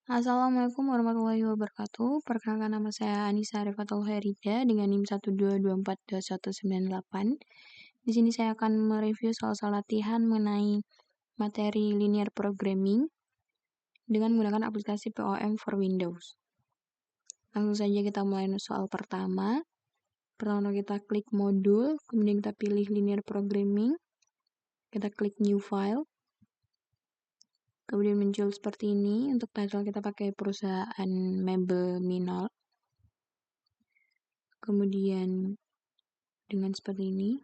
Assalamualaikum warahmatullahi wabarakatuh. Perkenalkan, nama saya Anissa Rifatul Herida dengan NIM 122242198. Di sini saya akan mereview soal-soal latihan mengenai materi linear programming dengan menggunakan aplikasi POM for Windows. Langsung saja kita mulai soal pertama. Pertama kita klik modul, kemudian kita pilih linear programming. Kita klik new file. Kemudian muncul seperti ini. Untuk title kita pakai perusahaan mebel Minol. Kemudian dengan seperti ini.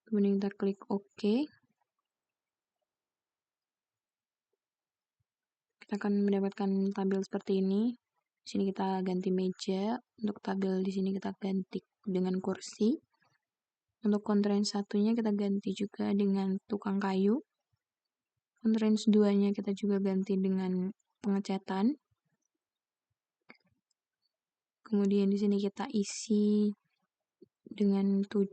Kemudian kita klik OK. Kita akan mendapatkan tabel seperti ini. Di sini kita ganti meja. Untuk tabel di sini kita ganti dengan kursi. Untuk constraint satunya kita ganti juga dengan tukang kayu. Constraint 2-nya kita juga ganti dengan pengecatan. Kemudian di sini kita isi dengan 7.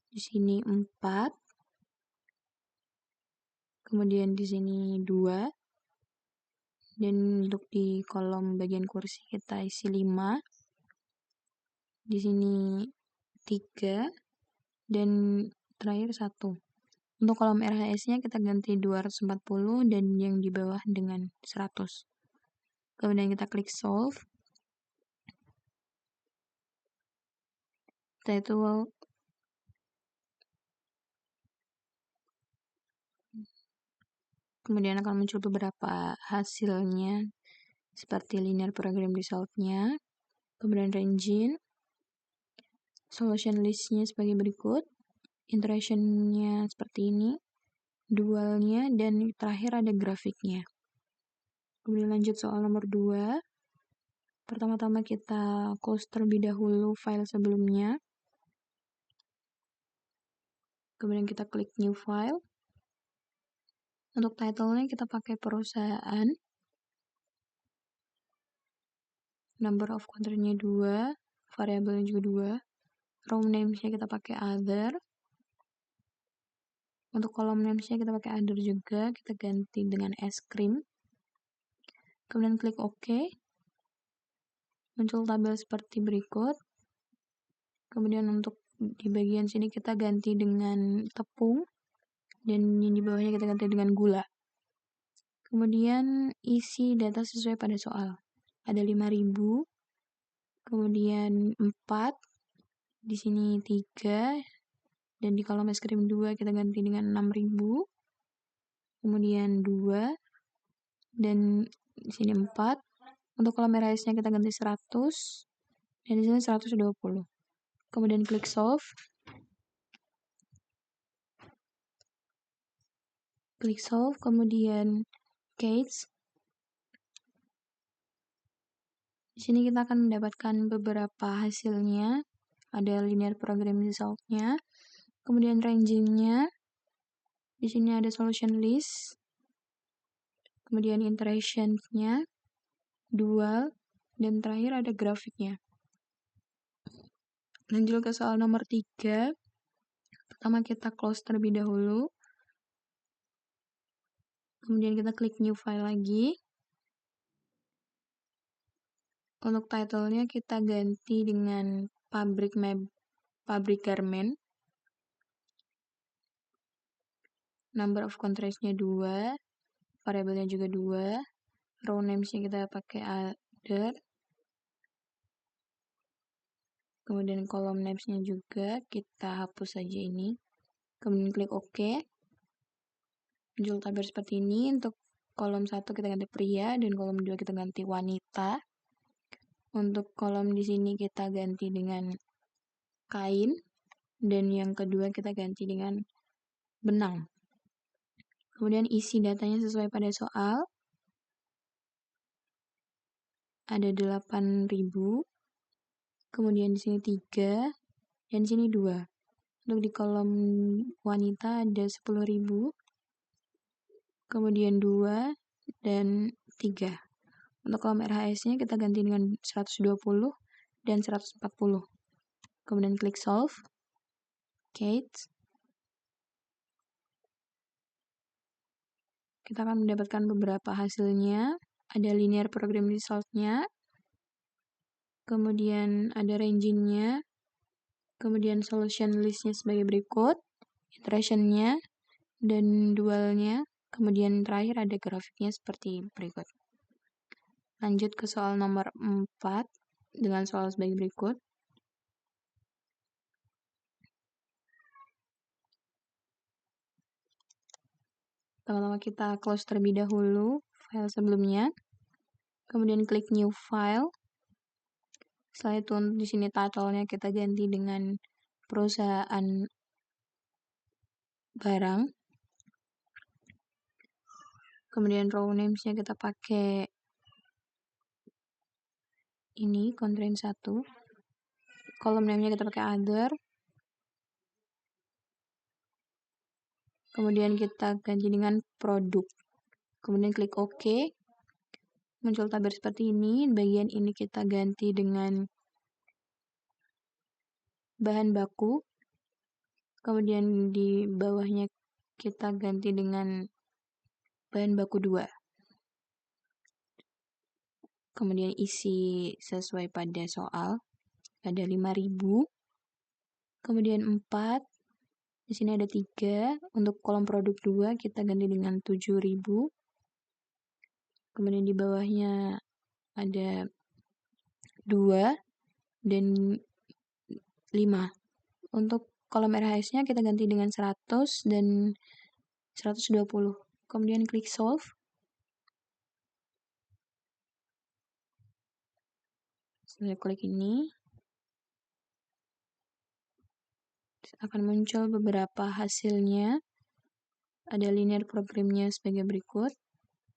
Di sini 4. Kemudian di sini 2. Dan untuk di kolom bagian kursi kita isi 5. Di sini 3. Dan terakhir 1. Untuk kolom RHS-nya kita ganti 240 dan yang di bawah dengan 100. Kemudian kita klik solve. Title kemudian akan muncul beberapa hasilnya seperti linear program result-nya, kemudian ranging, solution list-nya sebagai berikut, iteration-nya seperti ini, dualnya, dan terakhir ada grafiknya. Kemudian lanjut soal nomor 2. Pertama-tama kita close terlebih dahulu file sebelumnya. Kemudian kita klik new file. Untuk title-nya kita pakai perusahaan. Number of container-nya 2, variabelnya juga 2. Row names-nya kita pakai other. Untuk kolom names-nya kita pakai other juga, kita ganti dengan es krim. Kemudian klik OK. Muncul tabel seperti berikut. Kemudian untuk di bagian sini kita ganti dengan tepung. Dan yang di bawahnya kita ganti dengan gula. Kemudian isi data sesuai pada soal. Ada 5.000. Kemudian 4. Di sini 3. Dan di kolom es krim 2 kita ganti dengan 6.000. Kemudian 2. Dan di sini 4. Untuk kolom RHS-nya kita ganti 100. Dan di sini 120. Kemudian klik solve. Klik solve, kemudian case. Di sini kita akan mendapatkan beberapa hasilnya. Ada linear program result-nya. Kemudian ranging-nya. Di sini ada solution list. Kemudian iteration-nya. Dual. Dan terakhir ada grafiknya. Lanjut ke soal nomor 3. Pertama kita close terlebih dahulu. Kemudian kita klik new file lagi. Untuk title-nya kita ganti dengan pabrik garment. Number of contracts-nya 2. Variabelnya juga 2. Row names-nya kita pakai other. Kemudian kolom names-nya juga kita hapus saja ini. Kemudian klik OK. Muncul tabel seperti ini. Untuk kolom 1 kita ganti pria dan kolom 2 kita ganti wanita. Untuk kolom di sini kita ganti dengan kain dan yang kedua kita ganti dengan benang. Kemudian isi datanya sesuai pada soal. Ada 8.000. Kemudian di sini 3 dan di sini 2. Untuk di kolom wanita ada 10.000. Kemudian 2 dan 3. Untuk kolom RHS-nya kita ganti dengan 120 dan 140. Kemudian klik solve. Case. Kita akan mendapatkan beberapa hasilnya. ada linear program result-nya, kemudian ada ranging-nya, kemudian solution list-nya sebagai berikut, iteration-nya, dan dual-nya, kemudian terakhir ada grafiknya seperti berikut. Lanjut ke soal nomor 4 dengan soal sebagai berikut. Pertama kita close terlebih dahulu file sebelumnya, kemudian klik new file. Setelah itu di sini title-nya kita ganti dengan perusahaan barang. Kemudian row names-nya kita pakai ini, constraint 1. Column name-nya kita pakai other. Kemudian kita ganti dengan produk. Kemudian klik OK. Muncul tabel seperti ini. Bagian ini kita ganti dengan bahan baku. Kemudian di bawahnya kita ganti dengan bahan baku 2. Kemudian isi sesuai pada soal. Ada 5.000. Kemudian 4. Di sini ada 3. Untuk kolom produk 2 kita ganti dengan 7.000. Kemudian di bawahnya ada 2 dan 5. Untuk kolom RHS-nya kita ganti dengan 100 dan 120. Kemudian klik solve. Setelah klik ini, akan muncul beberapa hasilnya. Ada linear programnya sebagai berikut.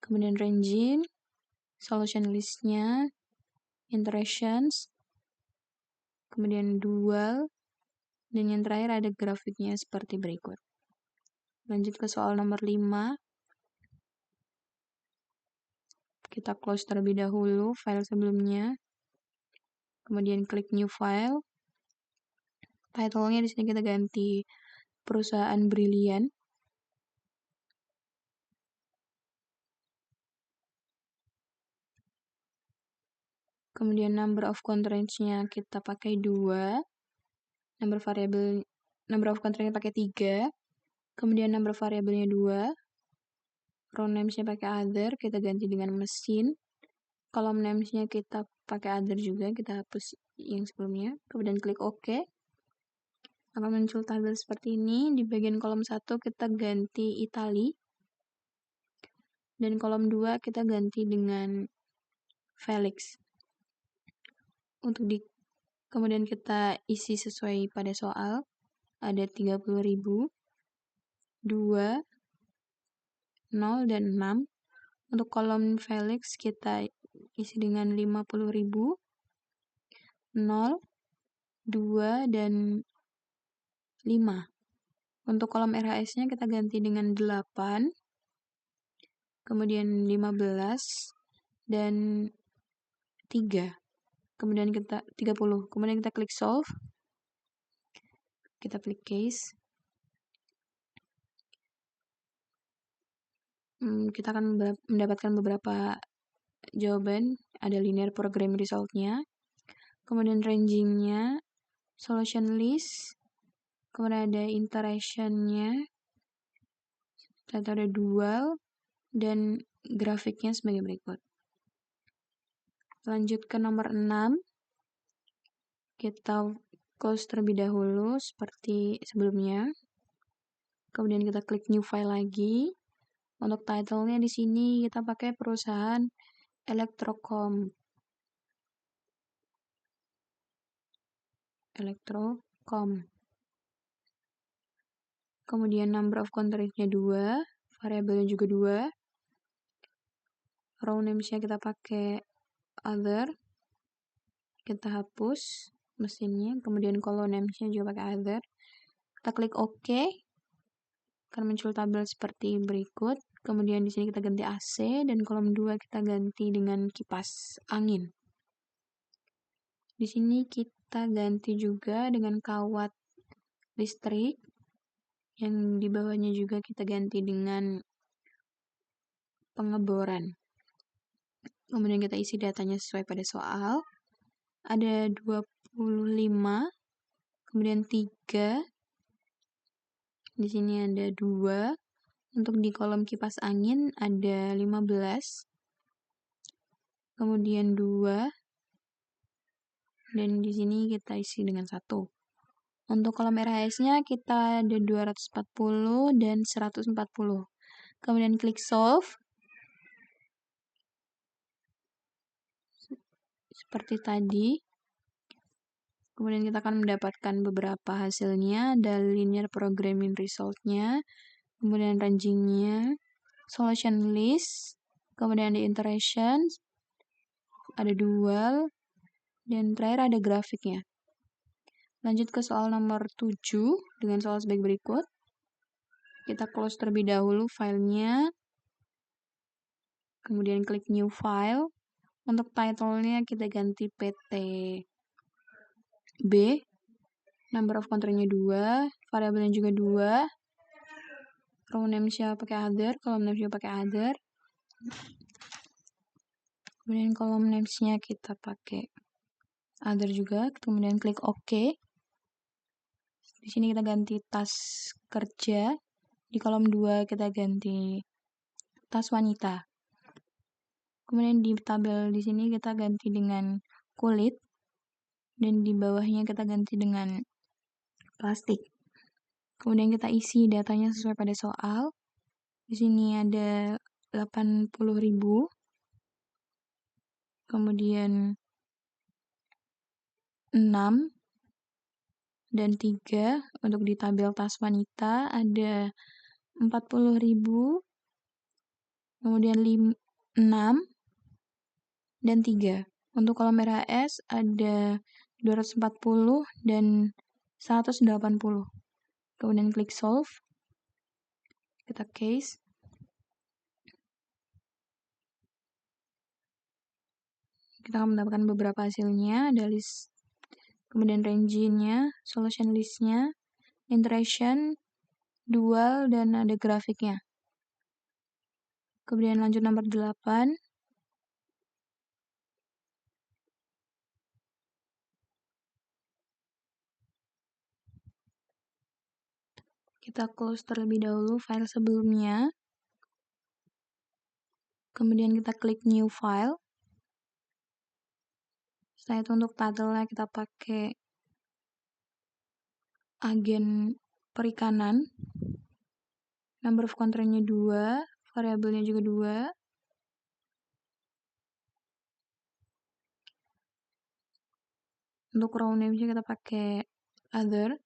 Kemudian ranging, solution list-nya, iterations, kemudian dual, dan yang terakhir ada grafiknya seperti berikut. Lanjut ke soal nomor 5. Kita close terlebih dahulu file sebelumnya. Kemudian klik new file. Title-nya di sini kita ganti perusahaan Brilian. Kemudian number of constraints-nya kita pakai 2. Number of constraints-nya pakai 3. Kemudian number variabelnya 2. Row names-nya pakai other, kita ganti dengan mesin. Column names-nya kita pakai other juga, kita hapus yang sebelumnya. Kemudian klik OK. Akan muncul tabel seperti ini. Di bagian kolom 1 kita ganti itali. Dan kolom 2 kita ganti dengan Felix. Kemudian kita isi sesuai pada soal. Ada 30.000, 2, 0, dan 6. Untuk kolom Felix kita isi dengan 50.000, 0, 2, dan 5. Untuk kolom RHS-nya kita ganti dengan 8, kemudian 15, dan 3. Kemudian kita 30. Kemudian kita klik solve. Kita klik case. Kita akan mendapatkan beberapa jawaban. Ada linear program result-nya. Kemudian ranging-nya, solution list. Kemudian ada iteration-nya. Ternyata ada dual. Dan grafiknya sebagai berikut. Lanjut ke nomor 6. Kita close terlebih dahulu seperti sebelumnya. Kemudian kita klik new file lagi. Untuk title-nya di sini kita pakai perusahaan Electrocom. Kemudian number of constraints-nya 2, variabelnya juga 2. Row names-nya kita pakai other. Kita hapus mesinnya, kemudian column names-nya juga pakai other. Kita klik OK. Akan muncul tabel seperti berikut. Kemudian di sini kita ganti AC dan kolom 2 kita ganti dengan kipas angin. Di sini kita ganti juga dengan kawat listrik. Yang di bawahnya juga kita ganti dengan pengeboran. Kemudian kita isi datanya sesuai pada soal. Ada 25, kemudian 3, di sini ada 2. Untuk di kolom kipas angin ada 15, kemudian 2, dan di sini kita isi dengan 1. Untuk kolom RHS-nya kita ada 240 dan 140. Kemudian klik solve. Seperti tadi. Kemudian kita akan mendapatkan beberapa hasilnya. Ada linear programming result-nya, kemudian ranging-nya, solution list, kemudian ada iteration, ada dual, dan terakhir ada grafiknya. Lanjut ke soal nomor 7 dengan soal sebagai berikut. Kita close terlebih dahulu filenya. Kemudian klik new file. Untuk title-nya kita ganti PT B. Number of control-nya 2. Variabelnya juga 2. Row name-nya pakai other. Column name-nya pakai other. Kemudian column names-nya kita pakai other juga. Kemudian klik OK. Di sini kita ganti tas kerja. Di kolom 2 kita ganti tas wanita. Kemudian di tabel di sini kita ganti dengan kulit. Dan di bawahnya kita ganti dengan plastik. Kemudian kita isi datanya sesuai pada soal. Di sini ada 80.000. Kemudian 6 dan 3. Untuk di tabel tas wanita ada 40.000. Kemudian 6 dan 3. Untuk kolom RHS ada 240 dan 180. Kemudian klik solve. Kita case. Kita akan mendapatkan beberapa hasilnya. Ada list, kemudian range-nya, solution list-nya, iteration, dual, dan ada grafiknya. Kemudian lanjut nomor 8. Kita close terlebih dahulu file sebelumnya. Kemudian kita klik new file. Setelah itu untuk title-nya kita pakai agen perikanan. Number of control-nya 2, variabelnya juga 2. Untuk row name-nya kita pakai other.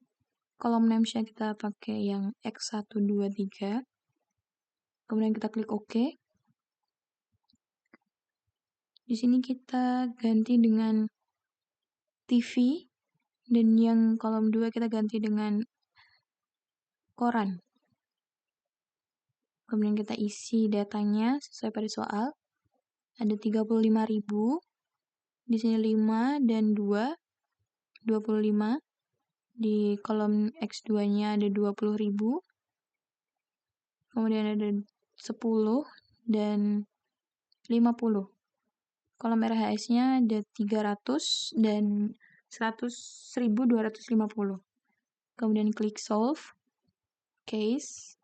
Column name-nya kita pakai yang X1, 2, 3. Kemudian kita klik OK. Di sini kita ganti dengan TV. Dan yang kolom 2 kita ganti dengan koran. Kemudian kita isi datanya sesuai pada soal. Ada 35.000. Di sini 5 dan 2. 25. Di kolom X2-nya ada 20.000. Kemudian ada 10 dan 50. Kolom RHS-nya ada 300 dan 100.250. Kemudian klik solve, case.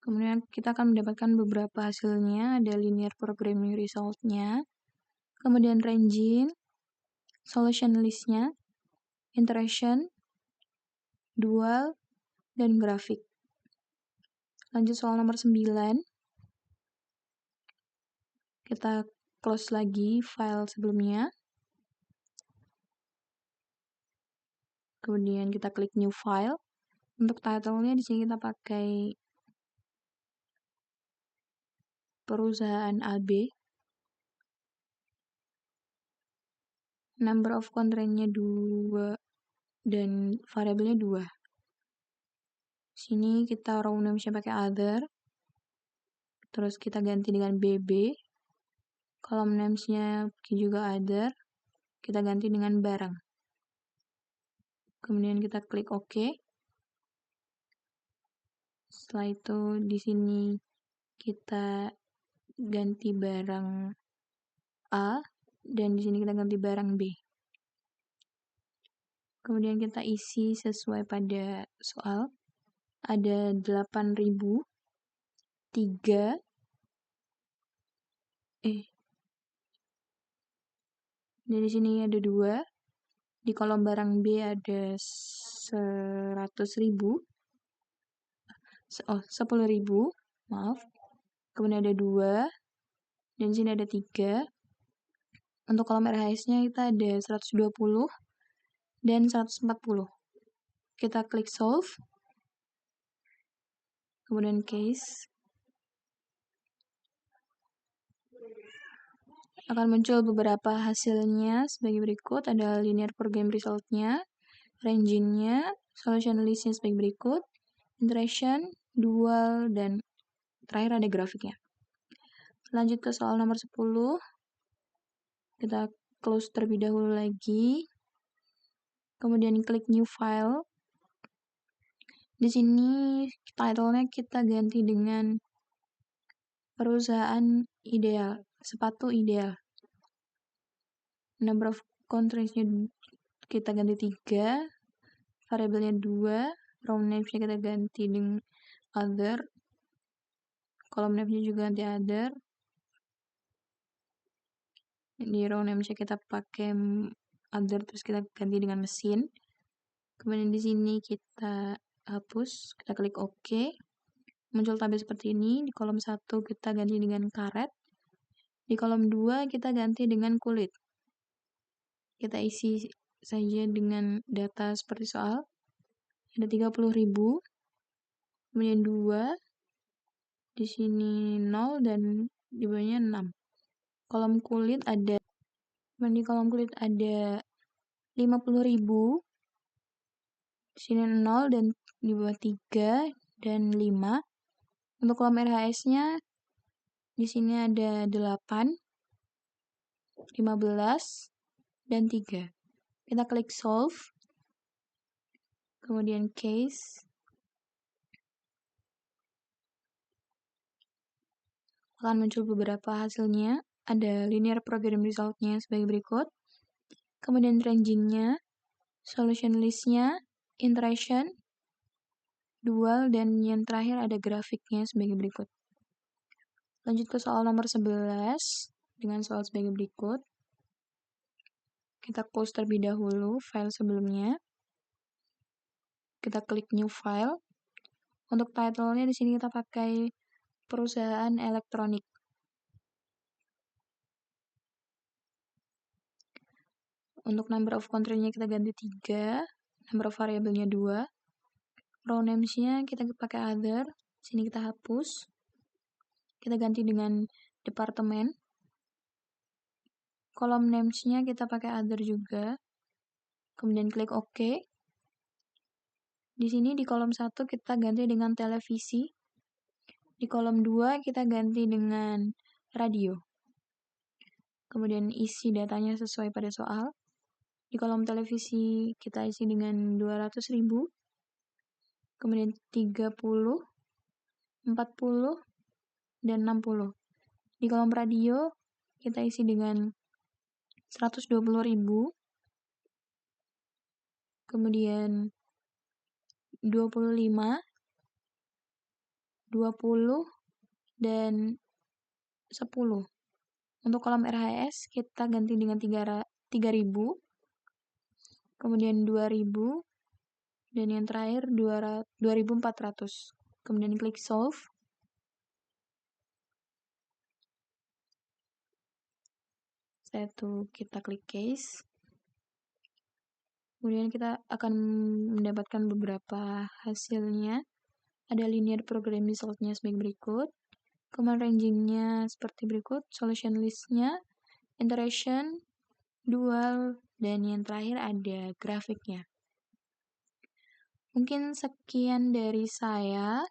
Kemudian kita akan mendapatkan beberapa hasilnya. Ada linear programming result-nya. Kemudian ranging, solution list-nya, iteration, dual, dan grafik. Lanjut soal nomor 9. Kita close lagi file sebelumnya. Kemudian kita klik new file. Untuk title-nya di sini kita pakai perusahaan AB. Number of control-nya 2 dan variabelnya 2. Sini kita row name-nya pakai other. Terus kita ganti dengan BB. Column names-nya juga other. Kita ganti dengan barang. Kemudian kita klik OK. Setelah itu di sini kita ganti barang A dan di sini kita ganti barang B. Kemudian kita isi sesuai pada soal. Ada 8.000, 3, dan di sini ada 2. Di kolom barang B ada 100.000. 10.000, maaf. Kemudian ada 2, dan di sini ada 3. Untuk kolom RHS-nya kita ada 120 dan 140. Kita klik solve. Kemudian case. Akan muncul beberapa hasilnya sebagai berikut. Ada linear program result-nya, ranging-nya, solution list-nya sebagai berikut, iteration, dual, dan terakhir ada grafiknya. Lanjut ke soal nomor 10. Kita close terlebih dahulu lagi. Kemudian klik new file. Di sini title-nya kita ganti dengan perusahaan ideal, sepatu ideal. Number of countries-nya kita ganti 3, variabelnya 2, row names-nya kita ganti dengan other, column names-nya juga ganti other. Di row names-nya kita pakai other terus kita ganti dengan mesin. Kemudian di sini kita hapus, kita klik OK. Muncul tabel seperti ini. Di kolom 1 kita ganti dengan karet. Di kolom 2 kita ganti dengan kulit. Kita isi saja dengan data seperti soal. Ada 30.000. Kemudian 2. Di sini 0 dan di bawahnya 6. Kolom kulit ada, di kolom kulit ada 50.000. Di sini 0 dan di bawah 3 dan 5. Untuk kolom RHS-nya di sini ada 8, 15, dan 3. Kita klik solve. Kemudian case. Akan muncul beberapa hasilnya. Ada linear program result-nya sebagai berikut. Kemudian ranging-nya, solution list-nya, iteration, dual, dan yang terakhir ada grafiknya sebagai berikut. Lanjut ke soal nomor 11 dengan soal sebagai berikut. Kita close terlebih dahulu file sebelumnya. Kita klik new file. Untuk title-nya di sini kita pakai perusahaan elektronik. Untuk number of country-nya kita ganti 3, number of variabelnya 2. Row names-nya kita pakai other, sini kita hapus. Kita ganti dengan departemen. Kolom names-nya kita pakai other juga. Kemudian klik OK. Di sini di kolom 1 kita ganti dengan televisi. Di kolom 2 kita ganti dengan radio. Kemudian isi datanya sesuai pada soal. Di kolom televisi kita isi dengan 200.000. Kemudian 30, 40, dan 60. Di kolom radio kita isi dengan 120.000. Kemudian 25, 20, dan 10. Untuk kolom RHS kita ganti dengan 3.000. Kemudian 2.000. Dan yang terakhir 2.400. Kemudian klik solve. Setelah itu kita klik case. Kemudian kita akan mendapatkan beberapa hasilnya. Ada linear program result-nya sebagai berikut. Kemudian ranging-nya seperti berikut. Solution list-nya, iteration, dual, dan yang terakhir ada grafiknya. Mungkin sekian dari saya.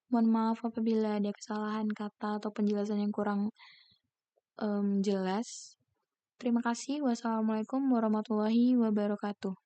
Mohon maaf apabila ada kesalahan kata atau penjelasan yang kurang jelas. Terima kasih. Wassalamualaikum warahmatullahi wabarakatuh.